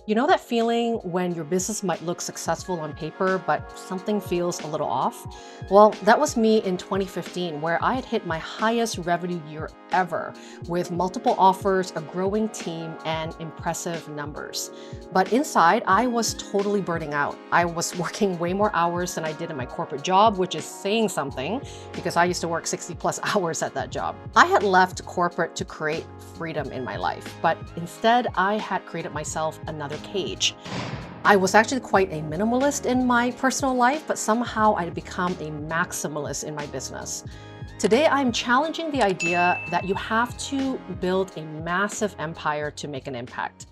You know that feeling when your business might look successful on paper, but something feels a little off? Well, that was me in 2015, where I had hit my highest revenue year ever with multiple offers, a growing team, and impressive numbers. But inside, I was totally burning out. I was working way more hours than I did in my corporate job, which is saying something because I used to work 60 plus hours at that job. I had left corporate to create freedom in my life, but instead, I had created myself another cage. I was actually quite a minimalist in my personal life, but somehow I'd become a maximalist in my business. Today, I'm challenging the idea that you have to build a massive empire to make an impact.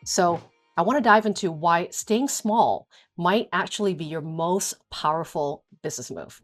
So, I want to dive into why staying small might actually be your most powerful business move.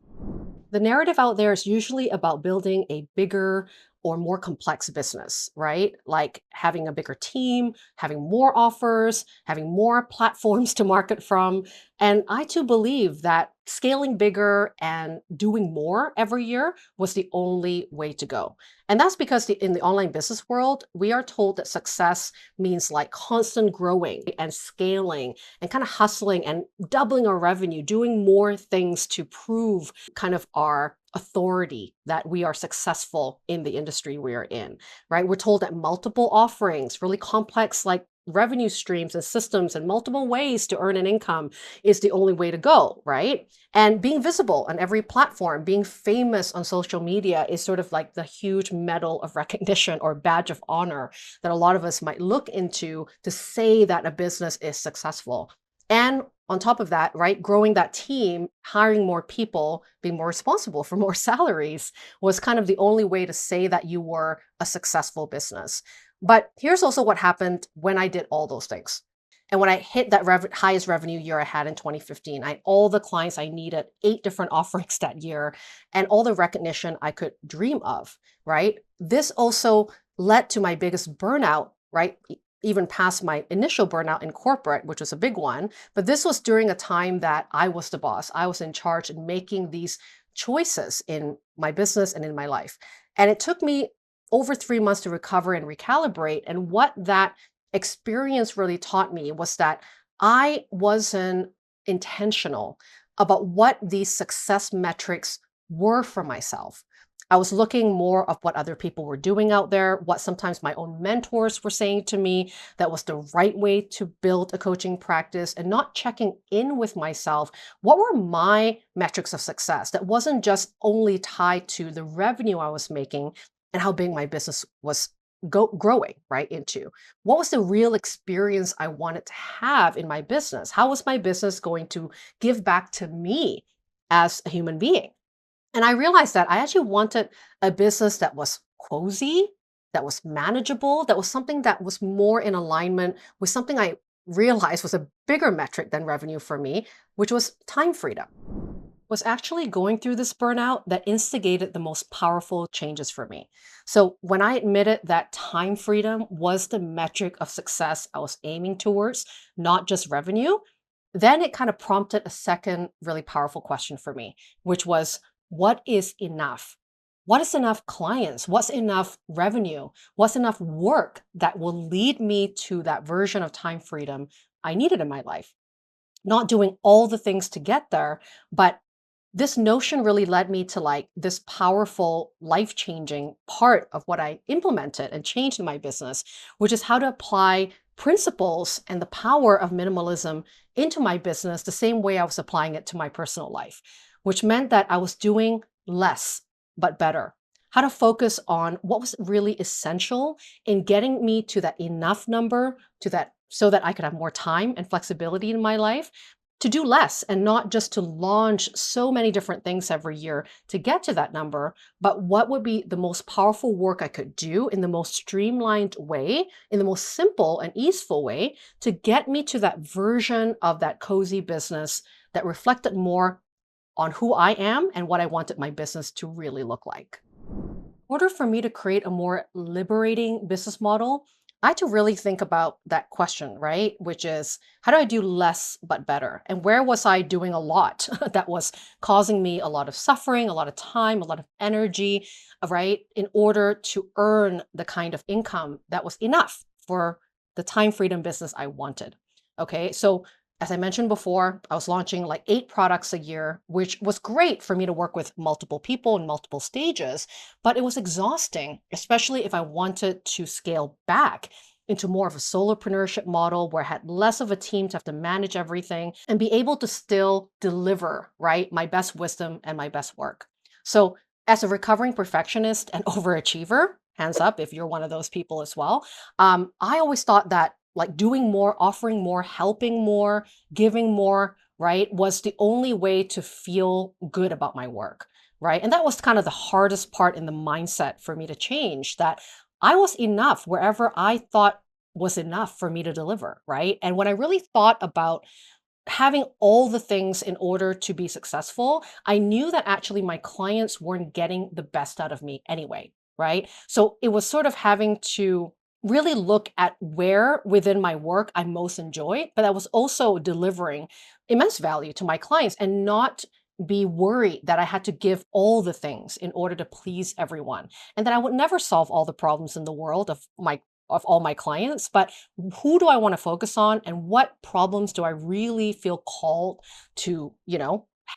The narrative out there is usually about building a bigger or more complex business, right? Like having a bigger team, having more offers, having more platforms to market from. And I too believe that scaling bigger and doing more every year was the only way to go. And that's because in the online business world, we are told that success means like constant growing and scaling and kind of hustling and doubling our revenue, doing more things to prove kind of our authority that we are successful in the industry we are in, right? We're told that multiple offerings, really complex like revenue streams and systems and multiple ways to earn an income is the only way to go, right? And being visible on every platform, being famous on social media is sort of like the huge medal of recognition or badge of honor that a lot of us might look into to say that a business is successful. And on top of that, right, growing that team, hiring more people, being more responsible for more salaries was kind of the only way to say that you were a successful business. But here's also what happened when I did all those things. And when I hit that highest revenue year I had in 2015, I had all the clients I needed, 8 different offerings that year, and all the recognition I could dream of, right? This also led to my biggest burnout, right? Even past my initial burnout in corporate, which was a big one. But this was during a time that I was the boss. I was in charge in making these choices in my business and in my life. And it took me over 3 months to recover and recalibrate. And what that experience really taught me was that I wasn't intentional about what these success metrics were for myself. I was looking more of what other people were doing out there, what sometimes my own mentors were saying to me that was the right way to build a coaching practice, and not checking in with myself. What were my metrics of success that wasn't just only tied to the revenue I was making and how big my business was growing right into? What was the real experience I wanted to have in my business? How was my business going to give back to me as a human being? And I realized that I actually wanted a business that was cozy, that was manageable, that was something that was more in alignment with something I realized was a bigger metric than revenue for me, which was time freedom. Was actually going through this burnout that instigated the most powerful changes for me. So when I admitted that time freedom was the metric of success I was aiming towards, not just revenue, then it kind of prompted a second really powerful question for me, which was, what is enough? What is enough clients? What's enough revenue? What's enough work that will lead me to that version of time freedom I needed in my life? Not doing all the things to get there, but this notion really led me to like this powerful life changing part of what I implemented and changed in my business, which is how to apply principles and the power of minimalism into my business the same way I was applying it to my personal life, which meant that I was doing less but better. How to focus on what was really essential in getting me to that enough number, to that so that I could have more time and flexibility in my life to do less, and not just to launch so many different things every year to get to that number, but what would be the most powerful work I could do in the most streamlined way, in the most simple and easeful way to get me to that version of that cozy business that reflected more on who I am and what I wanted my business to really look like. In order for me to create a more liberating business model, I had to really think about that question, right? Which is, how do I do less but better? And where was I doing a lot that was causing me a lot of suffering, a lot of time, a lot of energy, right? In order to earn the kind of income that was enough for the time freedom business I wanted. Okay. So, as I mentioned before, I was launching like 8 products a year, which was great for me to work with multiple people in multiple stages, but it was exhausting, especially if I wanted to scale back into more of a solopreneurship model where I had less of a team to have to manage everything and be able to still deliver, right, my best wisdom and my best work. So, as a recovering perfectionist and overachiever, hands up if you're one of those people as well, I always thought that like doing more, offering more, helping more, giving more, right, was the only way to feel good about my work, right? And that was kind of the hardest part in the mindset for me to change, that I was enough wherever I thought was enough for me to deliver, right? And when I really thought about having all the things in order to be successful, I knew that actually my clients weren't getting the best out of me anyway, right? So it was sort of having to really look at where within my work I most enjoy, but I was also delivering immense value to my clients and not be worried that I had to give all the things in order to please everyone and that I would never solve all the problems in the world of all my clients, but who do I want to focus on and what problems do I really feel called to,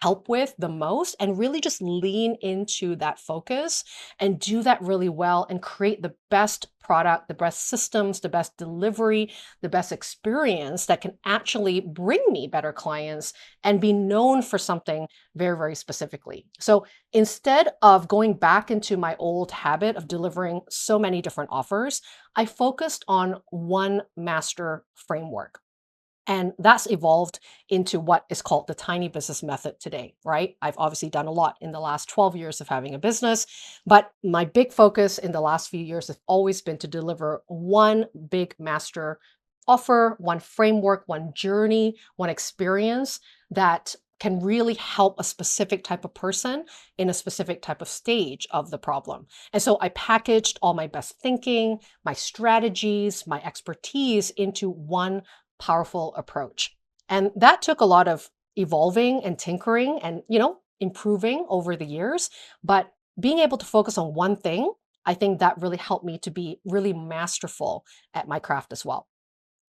help with the most, and really just lean into that focus and do that really well and create the best product, the best systems, the best delivery, the best experience that can actually bring me better clients and be known for something very, very specifically. So instead of going back into my old habit of delivering so many different offers, I focused on one master framework. And that's evolved into what is called the tiny business method today, right? I've obviously done a lot in the last 12 years of having a business, but my big focus in the last few years has always been to deliver one big master offer, one framework, one journey, one experience that can really help a specific type of person in a specific type of stage of the problem. And so I packaged all my best thinking, my strategies, my expertise into one powerful approach. And that took a lot of evolving and tinkering and, improving over the years. But being able to focus on one thing, I think that really helped me to be really masterful at my craft as well.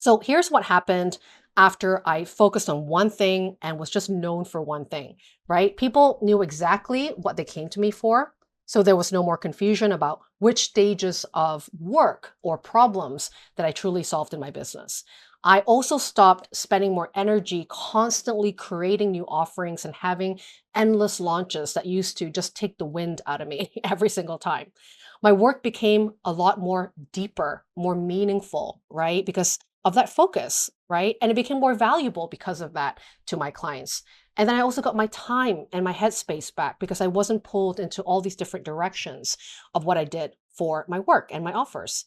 So here's what happened after I focused on one thing and was just known for one thing, right? People knew exactly what they came to me for. So there was no more confusion about which stages of work or problems that I truly solved in my business. I also stopped spending more energy constantly creating new offerings and having endless launches that used to just take the wind out of me every single time. My work became a lot more deeper, more meaningful, right? Because of that focus, right? And it became more valuable because of that to my clients. And then I also got my time and my headspace back because I wasn't pulled into all these different directions of what I did for my work and my offers.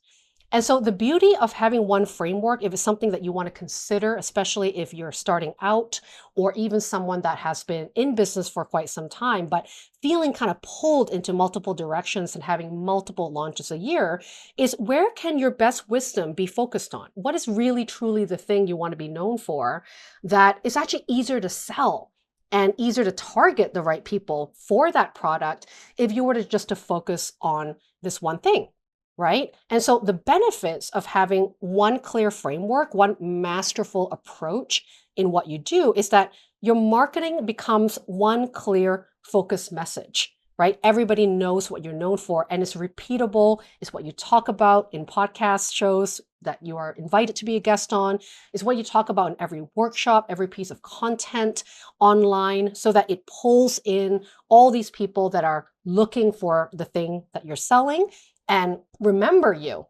And so the beauty of having one framework, if it's something that you want to consider, especially if you're starting out or even someone that has been in business for quite some time, but feeling kind of pulled into multiple directions and having multiple launches a year, is where can your best wisdom be focused on? What is really truly the thing you want to be known for that is actually easier to sell and easier to target the right people for that product if you were to just to focus on this one thing? Right? And so the benefits of having one clear framework, one masterful approach in what you do is that your marketing becomes one clear focus message, right? Everybody knows what you're known for and it's repeatable. It's what you talk about in podcast shows that you are invited to be a guest on. It's what you talk about in every workshop, every piece of content online so that it pulls in all these people that are looking for the thing that you're selling and remember you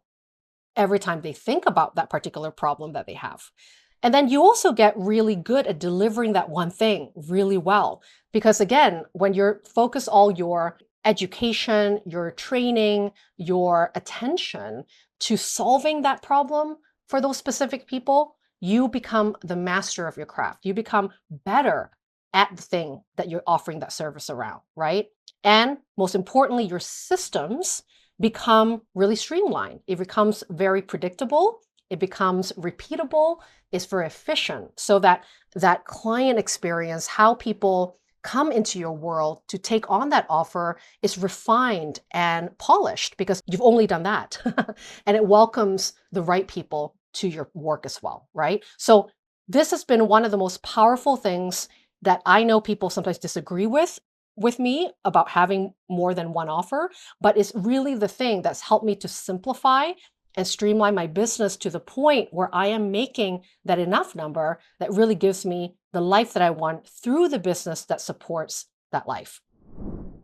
every time they think about that particular problem that they have. And then you also get really good at delivering that one thing really well. Because again, when you're focus all your education, your training, your attention to solving that problem for those specific people, you become the master of your craft. You become better at the thing that you're offering that service around, right? And most importantly, your systems become really streamlined. It becomes very predictable. It becomes repeatable. It's very efficient so that that client experience, how people come into your world to take on that offer is refined and polished because you've only done that. And it welcomes the right people to your work as well, right? So this has been one of the most powerful things that I know people sometimes disagree with me about having more than one offer, but it's really the thing that's helped me to simplify and streamline my business to the point where I am making that enough number that really gives me the life that I want through the business that supports that life.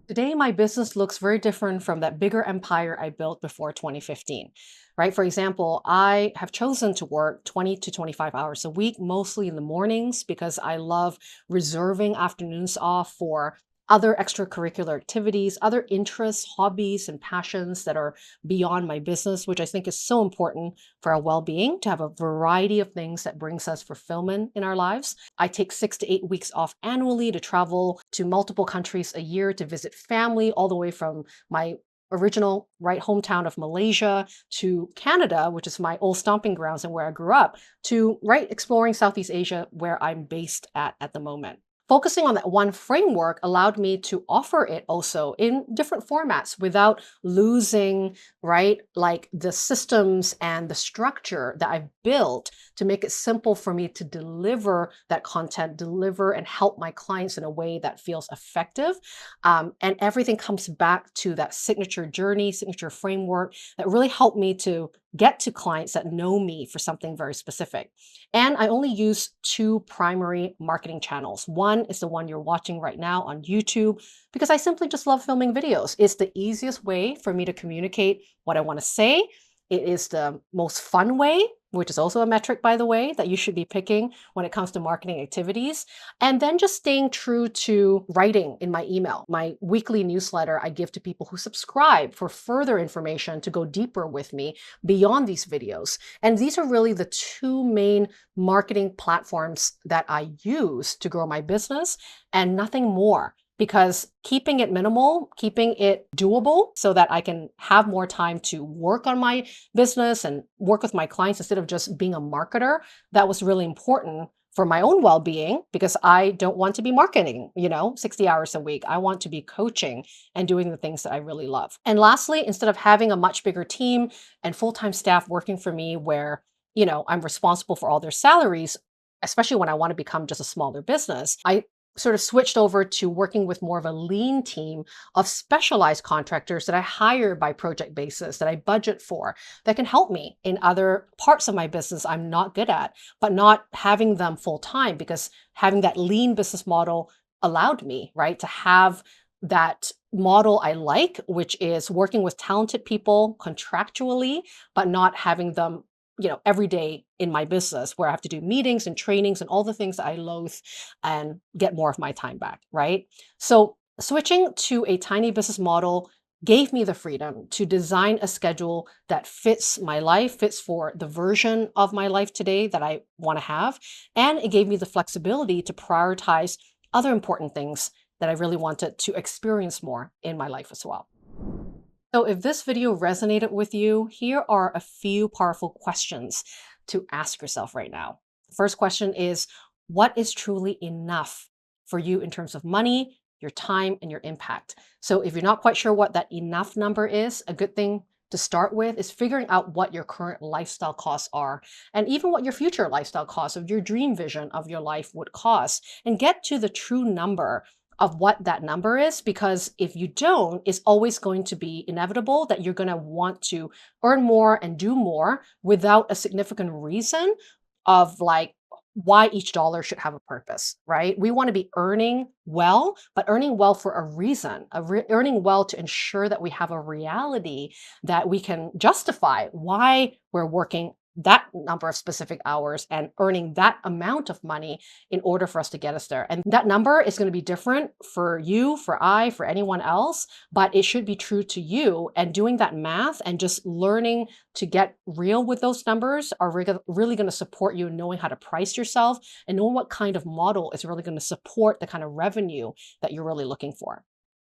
Today, my business looks very different from that bigger empire I built before 2015, right? For example, I have chosen to work 20 to 25 hours a week, mostly in the mornings, because I love reserving afternoons off for other extracurricular activities, other interests, hobbies, and passions that are beyond my business, which I think is so important for our well-being, to have a variety of things that brings us fulfillment in our lives. I take 6 to 8 weeks off annually to travel to multiple countries a year to visit family, all the way from my original hometown of Malaysia to Canada, which is my old stomping grounds and where I grew up, to exploring Southeast Asia, where I'm based at the moment. Focusing on that one framework allowed me to offer it also in different formats without losing, like the systems and the structure that I've built to make it simple for me to deliver that content, deliver and help my clients in a way that feels effective. And everything comes back to that signature journey, signature framework that really helped me to get to clients that know me for something very specific. And I only use two primary marketing channels. One is the one you're watching right now on YouTube, because I simply just love filming videos. It's the easiest way for me to communicate what I want to say. It is the most fun way, which is also a metric, by the way, that you should be picking when it comes to marketing activities. And then just staying true to writing in my email. My weekly newsletter I give to people who subscribe for further information to go deeper with me beyond these videos. And these are really the two main marketing platforms that I use to grow my business, and nothing more. Because keeping it minimal, keeping it doable so that I can have more time to work on my business and work with my clients instead of just being a marketer, that was really important for my own well-being, because I don't want to be marketing, 60 hours a week. I want to be coaching and doing the things that I really love. And lastly, instead of having a much bigger team and full-time staff working for me where, I'm responsible for all their salaries, especially when I want to become just a smaller business, I sort of switched over to working with more of a lean team of specialized contractors that I hire by project basis, that I budget for, that can help me in other parts of my business I'm not good at, but not having them full time, because having that lean business model allowed me, to have that model I like, which is working with talented people contractually, but not having them every day in my business where I have to do meetings and trainings and all the things that I loathe and get more of my time back, right? So switching to a tiny business model gave me the freedom to design a schedule that fits my life, fits for the version of my life today that I want to have. And it gave me the flexibility to prioritize other important things that I really wanted to experience more in my life as well. So if this video resonated with you, here are a few powerful questions to ask yourself right now. The first question is, what is truly enough for you in terms of money, your time, and your impact? So if you're not quite sure what that enough number is, a good thing to start with is figuring out what your current lifestyle costs are, and even what your future lifestyle costs of your dream vision of your life would cost, and get to the true number of what that number is. Because if you don't, it's always going to be inevitable that you're going to want to earn more and do more without a significant reason of why each dollar should have a purpose, right? We want to be earning well, but earning well for a reason, earning well to ensure that we have a reality that we can justify why we're working that number of specific hours and earning that amount of money in order for us to get us there. And that number is going to be different for you, for anyone else, but it should be true to you. And doing that math and just learning to get real with those numbers are really going to support you in knowing how to price yourself and knowing what kind of model is really going to support the kind of revenue that you're really looking for.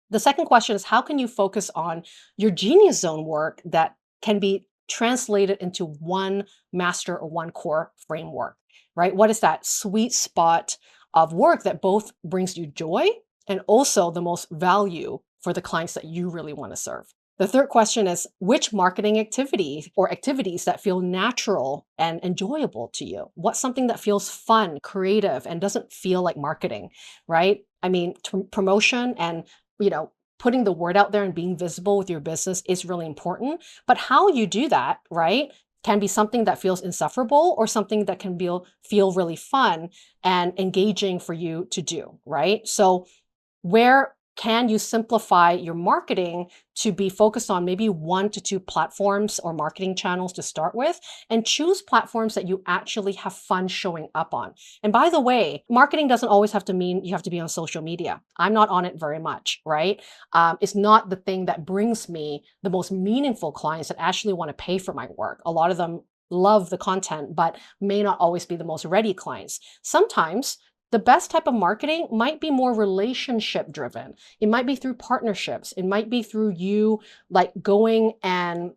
The second question is, how can you focus on your genius zone work that can be translated into one master or one core framework, right? What is that sweet spot of work that both brings you joy and also the most value for the clients that you really want to serve? The third question is which marketing activity or activities that feel natural and enjoyable to you? What's something that feels fun, creative, and doesn't feel like marketing, right? I mean, promotion and, you know, putting the word out there and being visible with your business is really important. But how you do that, right, can be something that feels insufferable or something that can feel really fun and engaging for you to do, right? So where can you simplify your marketing to be focused on maybe 1 to 2 platforms or marketing channels to start with, and choose platforms that you actually have fun showing up on? And by the way, marketing doesn't always have to mean you have to be on social media. I'm not on it very much, right? It's not the thing that brings me the most meaningful clients that actually want to pay for my work. A lot of them love the content, but may not always be the most ready clients. Sometimes the best type of marketing might be more relationship driven. It might be through partnerships. It might be through you like going and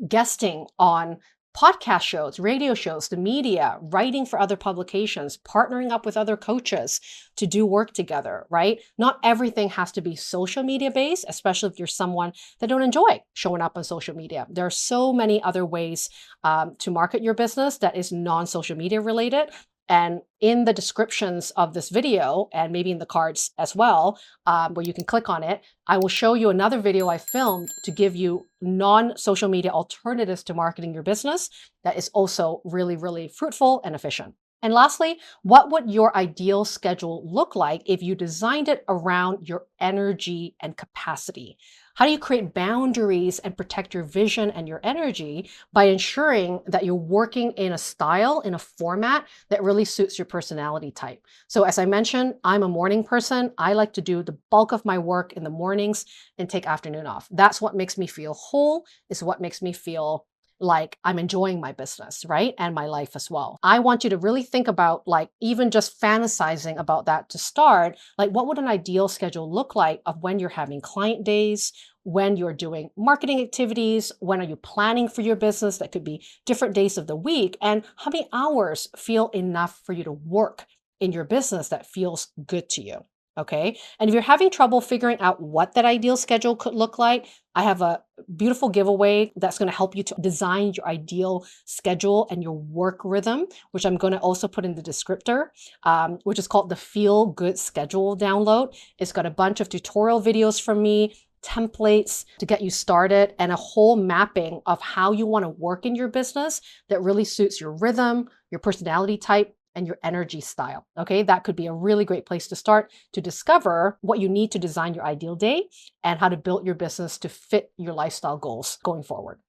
guesting on podcast shows, radio shows, the media, writing for other publications, partnering up with other coaches to do work together, right? Not everything has to be social media based, especially if you're someone that don't enjoy showing up on social media. There are so many other ways to market your business that is non-social media related. And in the descriptions of this video, and maybe in the cards as well, where you can click on it, I will show you another video I filmed to give you non-social media alternatives to marketing your business that is also really, really fruitful and efficient. And lastly, what would your ideal schedule look like if you designed it around your energy and capacity? How do you create boundaries and protect your vision and your energy by ensuring that you're working in a style, in a format that really suits your personality type? So as I mentioned, I'm a morning person. I like to do the bulk of my work in the mornings and take afternoon off. That's what makes me feel whole, is what makes me feel like I'm enjoying my business, right? And my life as well. I want you to really think about like even just fantasizing about that to start. Like what would an ideal schedule look like of when you're having client days, when you're doing marketing activities, when are you planning for your business? That could be different days of the week. And how many hours feel enough for you to work in your business that feels good to you? Okay. And if you're having trouble figuring out what that ideal schedule could look like, I have a beautiful giveaway that's going to help you to design your ideal schedule and your work rhythm, which I'm going to also put in the descriptor, which is called the Feel Good Schedule download. It's got a bunch of tutorial videos from me, templates to get you started, and a whole mapping of how you want to work in your business that really suits your rhythm, your personality type, and your energy style. Okay, that could be a really great place to start to discover what you need to design your ideal day and how to build your business to fit your lifestyle goals going forward.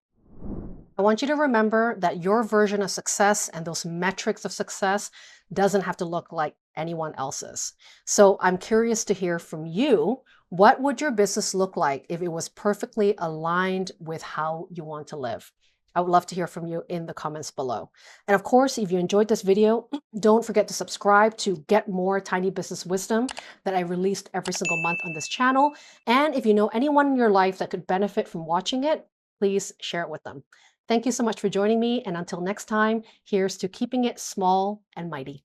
I want you to remember that your version of success and those metrics of success doesn't have to look like anyone else's. So I'm curious to hear from you. What would your business look like if it was perfectly aligned with how you want to live? I would love to hear from you in the comments below. And of course, if you enjoyed this video, don't forget to subscribe to get more tiny business wisdom that I released every single month on this channel. And if you know anyone in your life that could benefit from watching it, please share it with them. Thank you so much for joining me. And until next time, here's to keeping it small and mighty.